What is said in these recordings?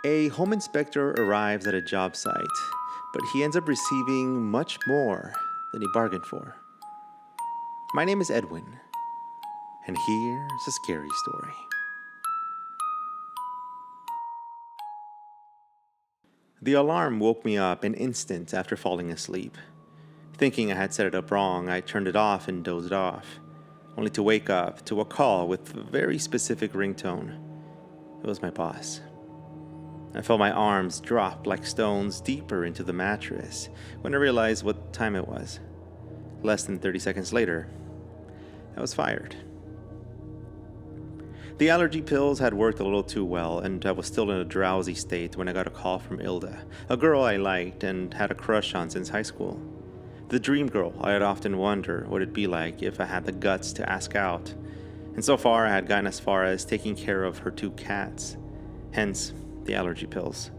A home inspector arrives at a job site, but he ends up receiving much more than he bargained for. My name is Edwin, and here's a scary story. The alarm woke me up an instant after falling asleep. Thinking I had set it up wrong, I turned it off and dozed off, only to wake up to a call with a very specific ringtone. It was my boss. I felt my arms drop like stones deeper into the mattress when I realized what time it was. Less than 30 seconds later, I was fired. The allergy pills had worked a little too well, and I was still in a drowsy state when I got a call from Ilda, a girl I liked and had a crush on since high school. The dream girl I had often wondered what it'd be like if I had the guts to ask out, and so far I had gotten as far as taking care of her 2 cats, hence the allergy pills.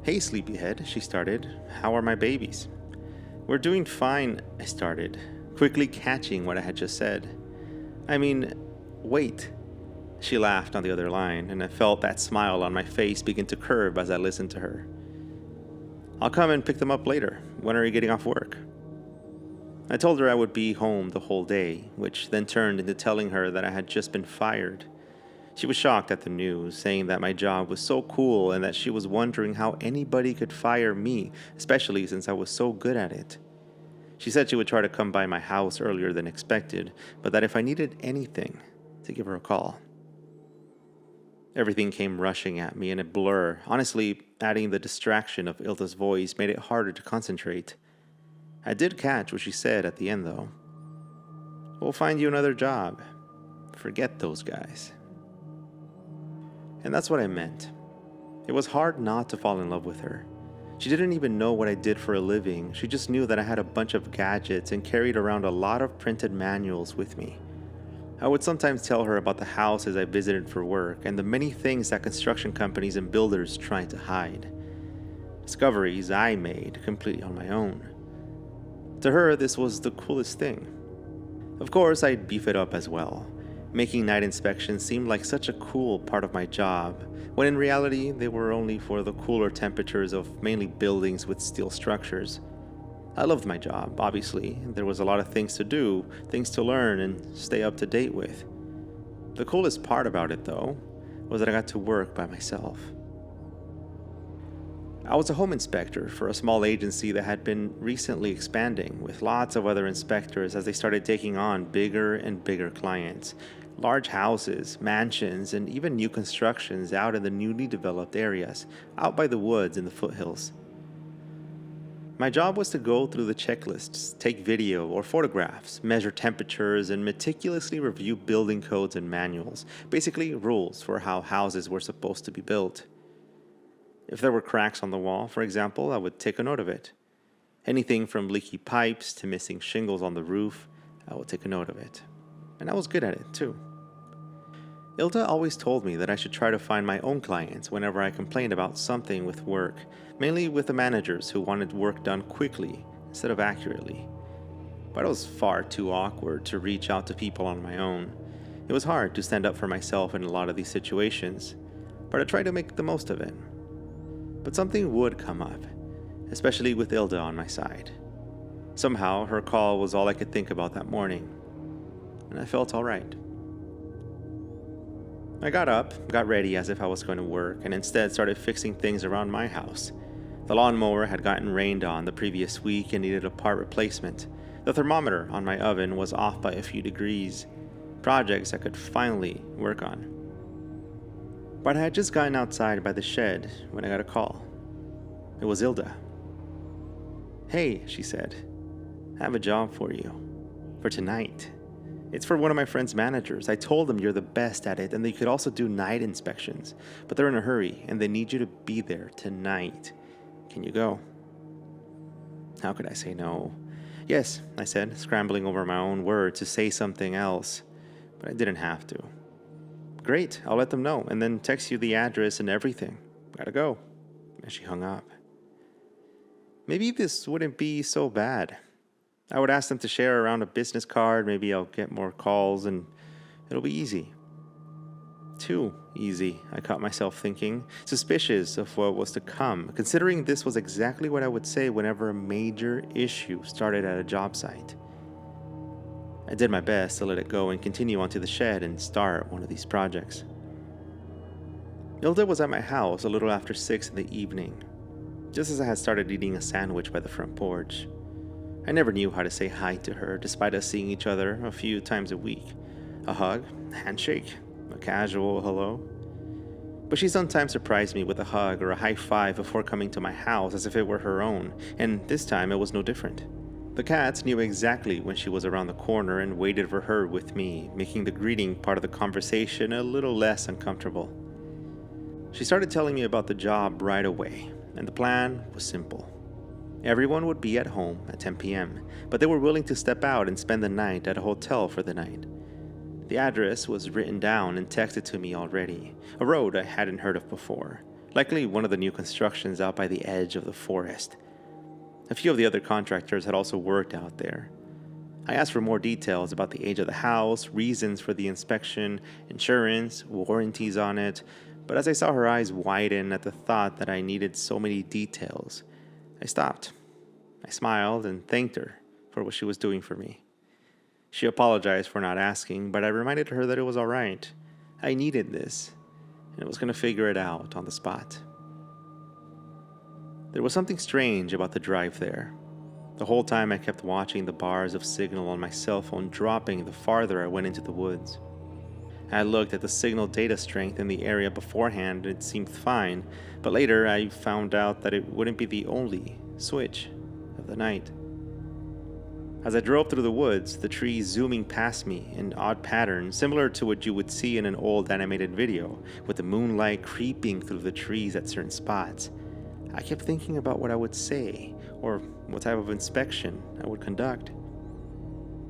"Hey, sleepyhead," she started. "How are my babies?" "We're doing fine," I started, quickly catching what I had just said. Wait." She laughed on the other line, and I felt that smile on my face begin to curve as I listened to her. "I'll come and pick them up later. When are you getting off work?" I told her I would be home the whole day, which then turned into telling her that I had just been fired. She was shocked at the news, saying that my job was so cool and that she was wondering how anybody could fire me, especially since I was so good at it. She said she would try to come by my house earlier than expected, but that if I needed anything, to give her a call. Everything came rushing at me in a blur. Honestly, adding the distraction of Ilda's voice made it harder to concentrate. I did catch what she said at the end, though. "We'll find you another job. Forget those guys." And that's what I meant. It was hard not to fall in love with her. She didn't even know what I did for a living. She just knew that I had a bunch of gadgets and carried around a lot of printed manuals with me. I would sometimes tell her about the houses I visited for work and the many things that construction companies and builders tried to hide. Discoveries I made completely on my own. To her, this was the coolest thing. Of course, I'd beef it up as well. Making night inspections seemed like such a cool part of my job, when in reality they were only for the cooler temperatures of mainly buildings with steel structures. I loved my job, obviously. There was a lot of things to do, things to learn and stay up to date with. The coolest part about it, though, was that I got to work by myself. I was a home inspector for a small agency that had been recently expanding, with lots of other inspectors as they started taking on bigger and bigger clients. Large houses, mansions, and even new constructions out in the newly developed areas, out by the woods in the foothills. My job was to go through the checklists, take video or photographs, measure temperatures, and meticulously review building codes and manuals, basically rules for how houses were supposed to be built. If there were cracks on the wall, for example, I would take a note of it. Anything from leaky pipes to missing shingles on the roof, I would take a note of it. And I was good at it, too. Ilda always told me that I should try to find my own clients whenever I complained about something with work, mainly with the managers who wanted work done quickly instead of accurately. But I was far too awkward to reach out to people on my own. It was hard to stand up for myself in a lot of these situations, but I tried to make the most of it. But something would come up, especially with Ilda on my side. Somehow, her call was all I could think about that morning, and I felt alright. I got up, got ready as if I was going to work, and instead started fixing things around my house. The lawnmower had gotten rained on the previous week and needed a part replacement. The thermometer on my oven was off by a few degrees. Projects I could finally work on. But I had just gotten outside by the shed when I got a call. It was Ilda. "Hey," she said, "I have a job for you. For tonight. It's for one of my friend's managers. I told them you're the best at it and that you could also do night inspections. But they're in a hurry and they need you to be there tonight. Can you go?" How could I say no? "Yes," I said, scrambling over my own words to say something else. But I didn't have to. "Great, I'll let them know and then text you the address and everything. Gotta go." And she hung up. Maybe this wouldn't be so bad. I would ask them to share around a business card, maybe I'll get more calls, and it'll be easy. Too easy, I caught myself thinking, suspicious of what was to come, considering this was exactly what I would say whenever a major issue started at a job site. I did my best to let it go and continue onto the shed and start one of these projects. Ilda was at my house a little after 6 in the evening, just as I had started eating a sandwich by the front porch. I never knew how to say hi to her, despite us seeing each other a few times a week. A hug, a handshake, a casual hello. But she sometimes surprised me with a hug or a high five before coming to my house as if it were her own, and this time it was no different. The cats knew exactly when she was around the corner and waited for her with me, making the greeting part of the conversation a little less uncomfortable. She started telling me about the job right away, and the plan was simple. Everyone would be at home at 10 p.m., but they were willing to step out and spend the night at a hotel for the night. The address was written down and texted to me already, a road I hadn't heard of before, likely one of the new constructions out by the edge of the forest. A few of the other contractors had also worked out there. I asked for more details about the age of the house, reasons for the inspection, insurance, warranties on it, but as I saw her eyes widen at the thought that I needed so many details, I stopped. I smiled and thanked her for what she was doing for me. She apologized for not asking, but I reminded her that it was all right. I needed this, and I was going to figure it out on the spot. There was something strange about the drive there. The whole time I kept watching the bars of signal on my cell phone dropping the farther I went into the woods. I looked at the signal data strength in the area beforehand and it seemed fine, but later I found out that it wouldn't be the only switch of the night. As I drove through the woods, the trees zooming past me in odd patterns similar to what you would see in an old animated video, with the moonlight creeping through the trees at certain spots, I kept thinking about what I would say or what type of inspection I would conduct.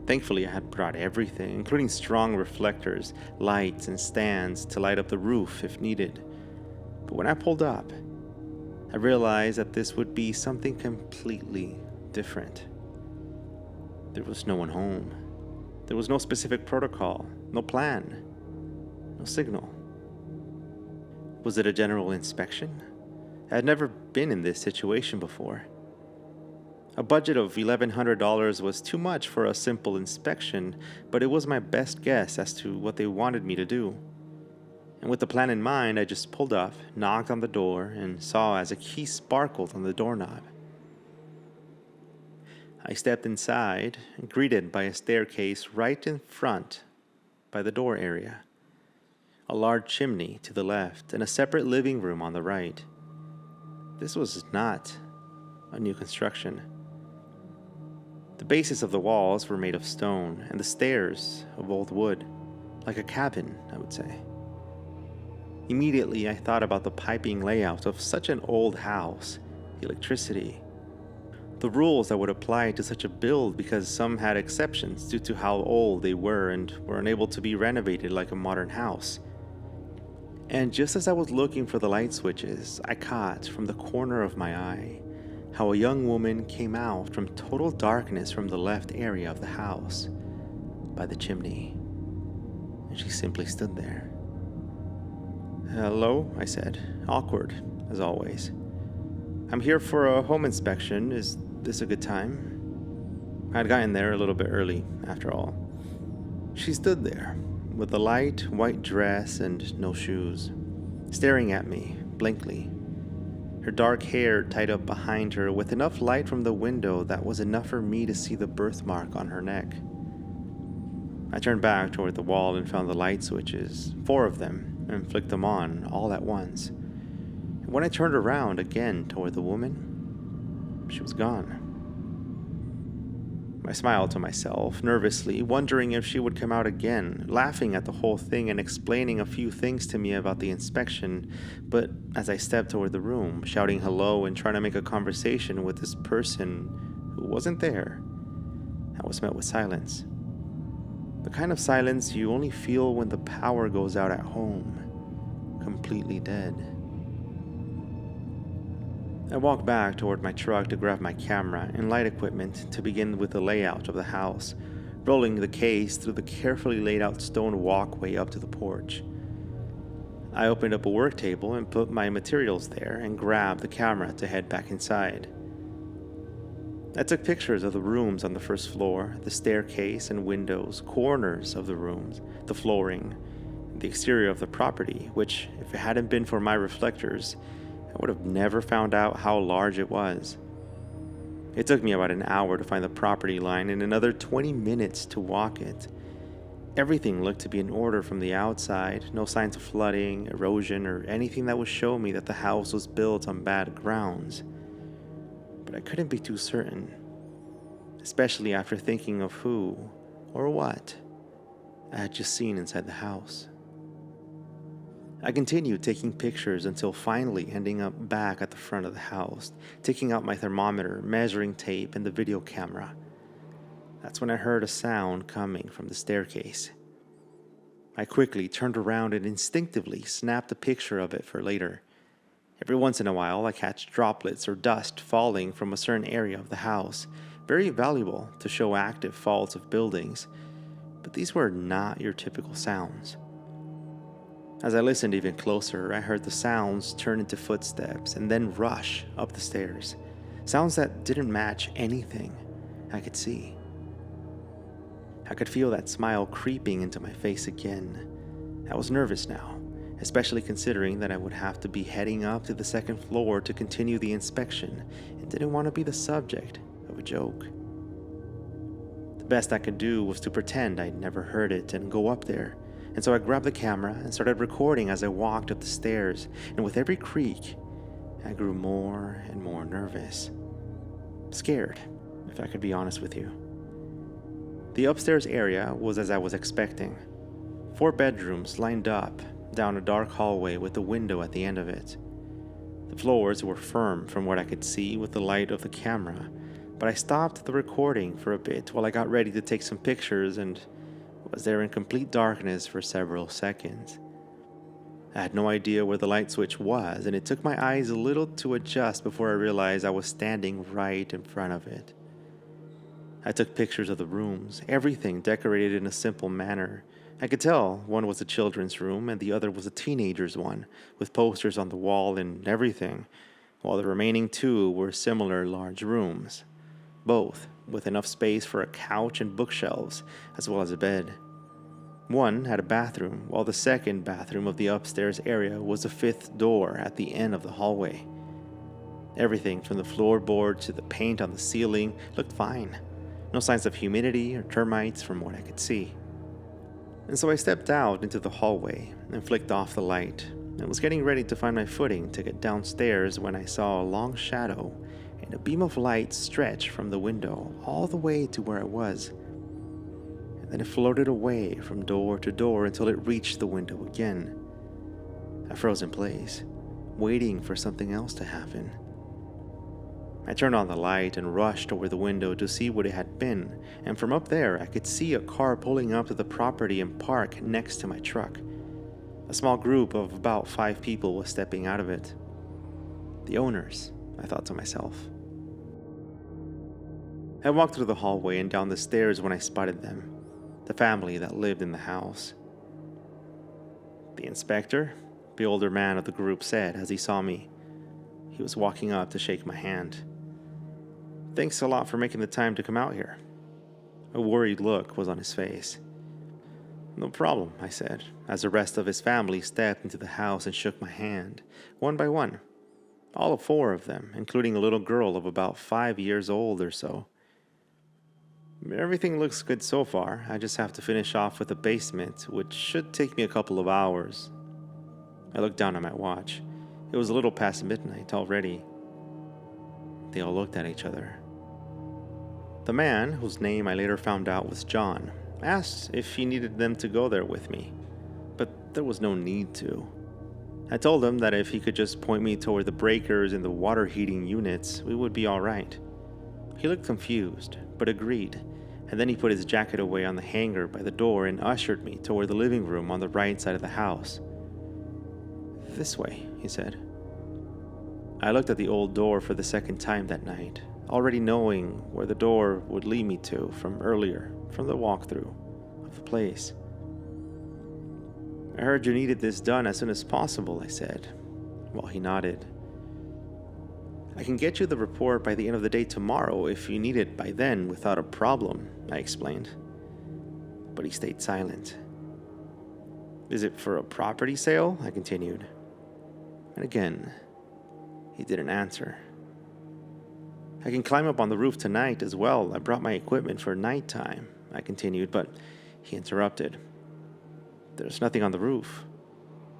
Thankfully, I had brought everything, including strong reflectors, lights, and stands to light up the roof if needed. But when I pulled up, I realized that this would be something completely different. There was no one home. There was no specific protocol, no plan, no signal. Was it a general inspection? I had never been in this situation before. A budget of $1,100 was too much for a simple inspection, but it was my best guess as to what they wanted me to do. And with the plan in mind, I just pulled up, knocked on the door, and saw as a key sparkled on the doorknob. I stepped inside, greeted by a staircase right in front by the door area, a large chimney to the left, and a separate living room on the right. This was not a new construction. The bases of the walls were made of stone, and the stairs of old wood, like a cabin, I would say. Immediately, I thought about the piping layout of such an old house, the electricity, the rules that would apply to such a build because some had exceptions due to how old they were and were unable to be renovated like a modern house. And just as I was looking for the light switches, I caught from the corner of my eye how a young woman came out from total darkness from the left area of the house, by the chimney, and she simply stood there. "Hello," I said, awkward, as always. "I'm here for a home inspection. Is this a good time?" I had gotten there a little bit early, after all. She stood there, with a light white dress and no shoes, staring at me blankly. Her dark hair tied up behind her with enough light from the window that was enough for me to see the birthmark on her neck. I turned back toward the wall and found the light switches, 4 of them, and flicked them on all at once. And when I turned around again toward the woman, she was gone. I smiled to myself, nervously, wondering if she would come out again, laughing at the whole thing and explaining a few things to me about the inspection, but as I stepped toward the room, shouting hello and trying to make a conversation with this person who wasn't there, I was met with silence. The kind of silence you only feel when the power goes out at home, completely dead. I walked back toward my truck to grab my camera and light equipment to begin with the layout of the house, rolling the case through the carefully laid out stone walkway up to the porch. I opened up a work table and put my materials there and grabbed the camera to head back inside. I took pictures of the rooms on the first floor, the staircase and windows, corners of the rooms, the flooring, the exterior of the property, which, if it hadn't been for my reflectors, I would have never found out how large it was. It took me about an hour to find the property line and another 20 minutes to walk it. Everything looked to be in order from the outside, no signs of flooding, erosion, or anything that would show me that the house was built on bad grounds. But I couldn't be too certain, especially after thinking of who or what I had just seen inside the house. I continued taking pictures until finally ending up back at the front of the house, taking out my thermometer, measuring tape, and the video camera. That's when I heard a sound coming from the staircase. I quickly turned around and instinctively snapped a picture of it for later. Every once in a while, I catch droplets or dust falling from a certain area of the house, very valuable to show active faults of buildings, but these were not your typical sounds. As I listened even closer, I heard the sounds turn into footsteps and then rush up the stairs. Sounds that didn't match anything I could see. I could feel that smile creeping into my face again. I was nervous now, especially considering that I would have to be heading up to the second floor to continue the inspection and didn't want to be the subject of a joke. The best I could do was to pretend I'd never heard it and go up there. And so I grabbed the camera and started recording as I walked up the stairs, and with every creak, I grew more and more nervous. Scared, if I could be honest with you. The upstairs area was as I was expecting. 4 bedrooms lined up down a dark hallway with a window at the end of it. The floors were firm from what I could see with the light of the camera, but I stopped the recording for a bit while I got ready to take some pictures and was there in complete darkness for several seconds. I had no idea where the light switch was, and it took my eyes a little to adjust before I realized I was standing right in front of it. I took pictures of the rooms, everything decorated in a simple manner. I could tell one was a children's room and the other was a teenager's one, with posters on the wall and everything, while the remaining 2 were similar large rooms, both with enough space for a couch and bookshelves, as well as a bed. One had a bathroom, while the second bathroom of the upstairs area was the 5th door at the end of the hallway. Everything from the floorboard to the paint on the ceiling looked fine. No signs of humidity or termites from what I could see. And so I stepped out into the hallway and flicked off the light and was getting ready to find my footing to get downstairs when I saw a long shadow and a beam of light stretch from the window all the way to where I was. And then it floated away from door to door until it reached the window again. I froze in place, waiting for something else to happen. I turned on the light and rushed over the window to see what it had been, and from up there I could see a car pulling up to the property and park next to my truck. A small group of about 5 people was stepping out of it. The owners, I thought to myself. I walked through the hallway and down the stairs when I spotted them, the family that lived in the house. The inspector, the older man of the group, said as he saw me. He was walking up to shake my hand. "Thanks a lot for making the time to come out here." A worried look was on his face. "No problem," I said, as the rest of his family stepped into the house and shook my hand, one by one. All 4 of them, including a little girl of about 5 years old or so. "Everything looks good so far. I just have to finish off with the basement, which should take me a couple of hours." I looked down at my watch. It was a little past midnight already. They all looked at each other. The man, whose name I later found out was John, asked if he needed them to go there with me, but there was no need to. I told him that if he could just point me toward the breakers in the water heating units, we would be all right. He looked confused, but agreed, and then he put his jacket away on the hanger by the door and ushered me toward the living room on the right side of the house. "This way," he said. I looked at the old door for the second time that night, already knowing where the door would lead me to from earlier, from the walkthrough of the place. I heard you needed this done as soon as possible, I said. Well, he nodded. I can get you the report by the end of the day tomorrow if you need it by then without a problem, I explained. But he stayed silent. Is it for a property sale? I continued. And again, he didn't answer. I can climb up on the roof tonight as well. I brought my equipment for nighttime, I continued, but he interrupted. There's nothing on the roof.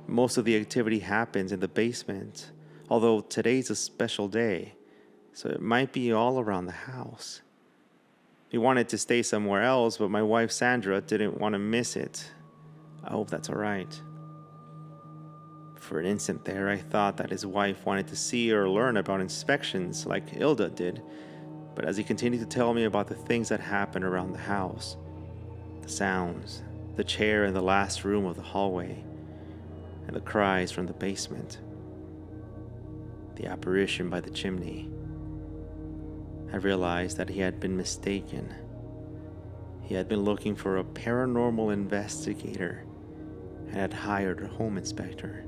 Most of the activity happens in the basement, although today's a special day, so it might be all around the house. We wanted to stay somewhere else, but my wife Sandra didn't want to miss it. I hope that's all right. For an instant there, I thought that his wife wanted to see or learn about inspections like Ilda did, but as he continued to tell me about the things that happened around the house, the sounds, the chair in the last room of the hallway, and the cries from the basement, the apparition by the chimney, I realized that he had been mistaken. He had been looking for a paranormal investigator and had hired a home inspector.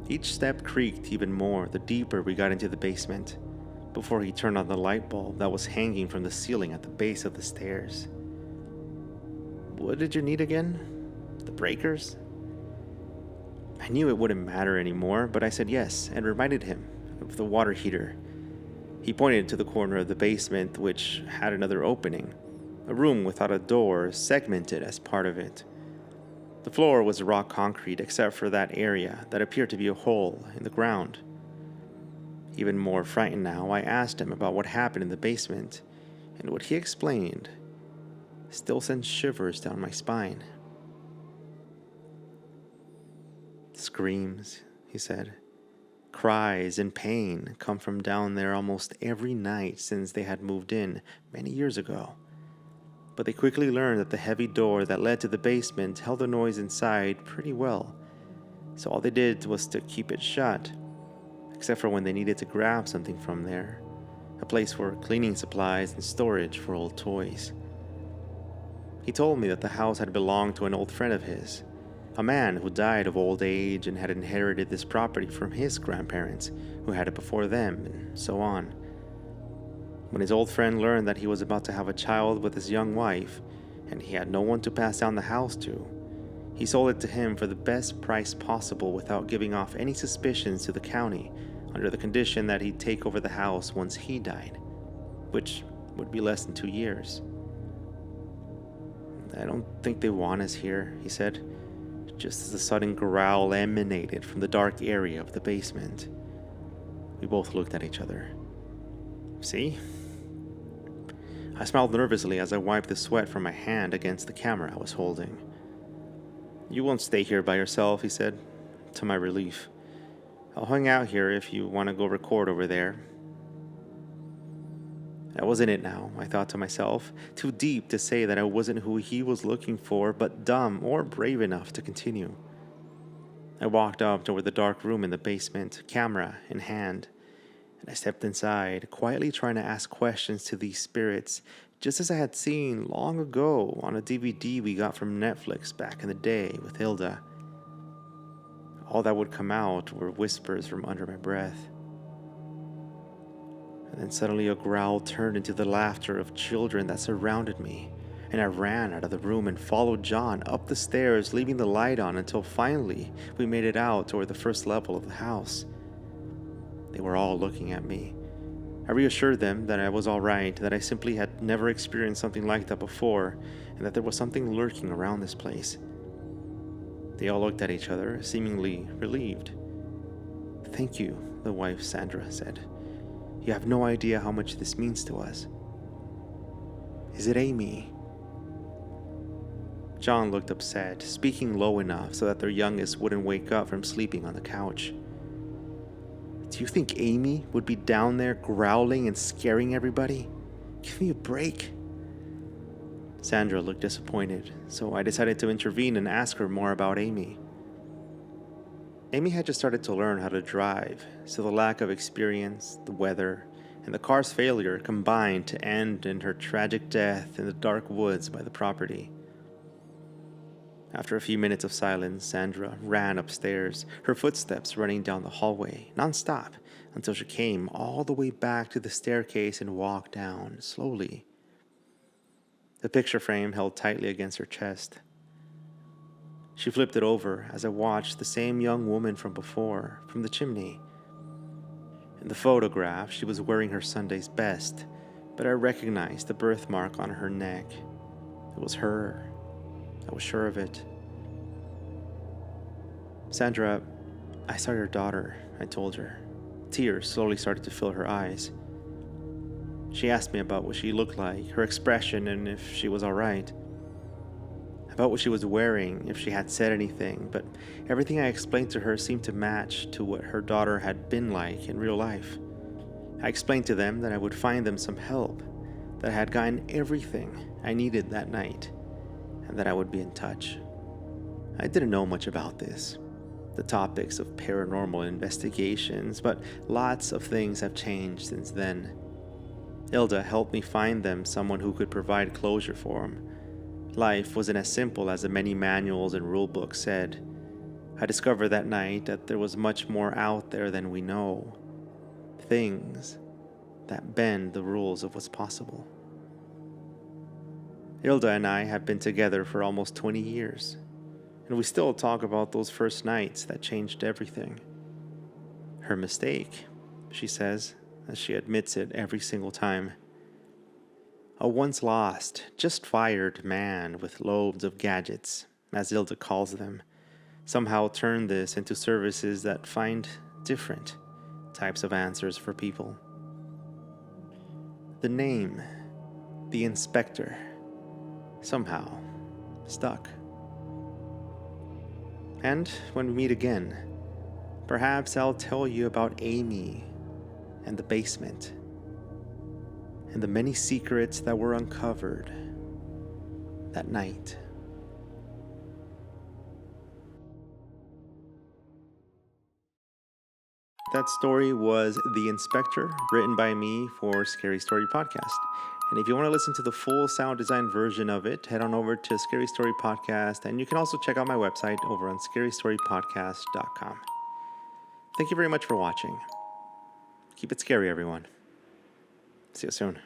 Each step creaked even more the deeper we got into the basement, before he turned on the light bulb that was hanging from the ceiling at the base of the stairs. What did you need again? The breakers? I knew it wouldn't matter anymore, but I said yes and reminded him of the water heater. He pointed to the corner of the basement, which had another opening, a room without a door segmented as part of it. The floor was raw concrete except for that area that appeared to be a hole in the ground. Even more frightened now, I asked him about what happened in the basement, and what he explained still sent shivers down my spine. Screams, he said. Cries and pain come from down there almost every night since they had moved in many years ago. But they quickly learned that the heavy door that led to the basement held the noise inside pretty well, so all they did was to keep it shut, except for when they needed to grab something from there, a place for cleaning supplies and storage for old toys. He told me that the house had belonged to an old friend of his, a man who died of old age and had inherited this property from his grandparents, who had it before them, and so on. When his old friend learned that he was about to have a child with his young wife, and he had no one to pass down the house to, he sold it to him for the best price possible without giving off any suspicions to the county, under the condition that he'd take over the house once he died, which would be less than 2 years. I don't think they want us here, he said, just as a sudden growl emanated from the dark area of the basement. We both looked at each other. See? I smiled nervously as I wiped the sweat from my hand against the camera I was holding. You won't stay here by yourself, he said, to my relief. I'll hang out here if you want to go record over there. That wasn't it now, I thought to myself, too deep to say that I wasn't who he was looking for, but dumb or brave enough to continue. I walked up toward the dark room in the basement, camera in hand, and I stepped inside, quietly trying to ask questions to these spirits, just as I had seen long ago on a DVD we got from Netflix back in the day with Hilda. All that would come out were whispers from under my breath. And then suddenly a growl turned into the laughter of children that surrounded me, and I ran out of the room and followed John up the stairs, leaving the light on until finally we made it out toward the first level of the house. They were all looking at me. I reassured them that I was all right, that I simply had never experienced something like that before, and that there was something lurking around this place. They all looked at each other, seemingly relieved. Thank you, the wife Sandra said. You have no idea how much this means to us. Is it Amy? John looked upset, speaking low enough so that their youngest wouldn't wake up from sleeping on the couch. Do you think Amy would be down there growling and scaring everybody? Give me a break. Sandra looked disappointed, so I decided to intervene and ask her more about Amy. Amy had just started to learn how to drive, so the lack of experience, the weather, and the car's failure combined to end in her tragic death in the dark woods by the property. After a few minutes of silence, Sandra ran upstairs, her footsteps running down the hallway, nonstop, until she came all the way back to the staircase and walked down, slowly. The picture frame held tightly against her chest. She flipped it over as I watched the same young woman from before, from the chimney. In the photograph, she was wearing her Sunday's best, but I recognized the birthmark on her neck. It was her. I was sure of it. "Sandra, I saw your daughter," I told her. Tears slowly started to fill her eyes. She asked me about what she looked like, her expression, and if she was all right. About what she was wearing, if she had said anything, but everything I explained to her seemed to match to what her daughter had been like in real life. I explained to them that I would find them some help, that I had gotten everything I needed that night, and that I would be in touch. I didn't know much about this, the topics of paranormal investigations, but lots of things have changed since then. Ilda helped me find them someone who could provide closure for them. Life wasn't as simple as the many manuals and rulebooks said. I discovered that night that there was much more out there than we know. Things that bend the rules of what's possible. Ilda and I have been together for almost 20 years, and we still talk about those first nights that changed everything. Her mistake, she says, as she admits it every single time. A once lost, just fired man with loads of gadgets, as Ilda calls them, somehow turned this into services that find different types of answers for people. The name, the inspector, somehow stuck. And when we meet again, perhaps I'll tell you about Amy and the basement, and the many secrets that were uncovered that night. That story was The Inspector, written by me for Scary Story Podcast. And if you want to listen to the full sound design version of it, head on over to Scary Story Podcast, and you can also check out my website over on scarystorypodcast.com. Thank you very much for watching. Keep it scary, everyone. See you soon.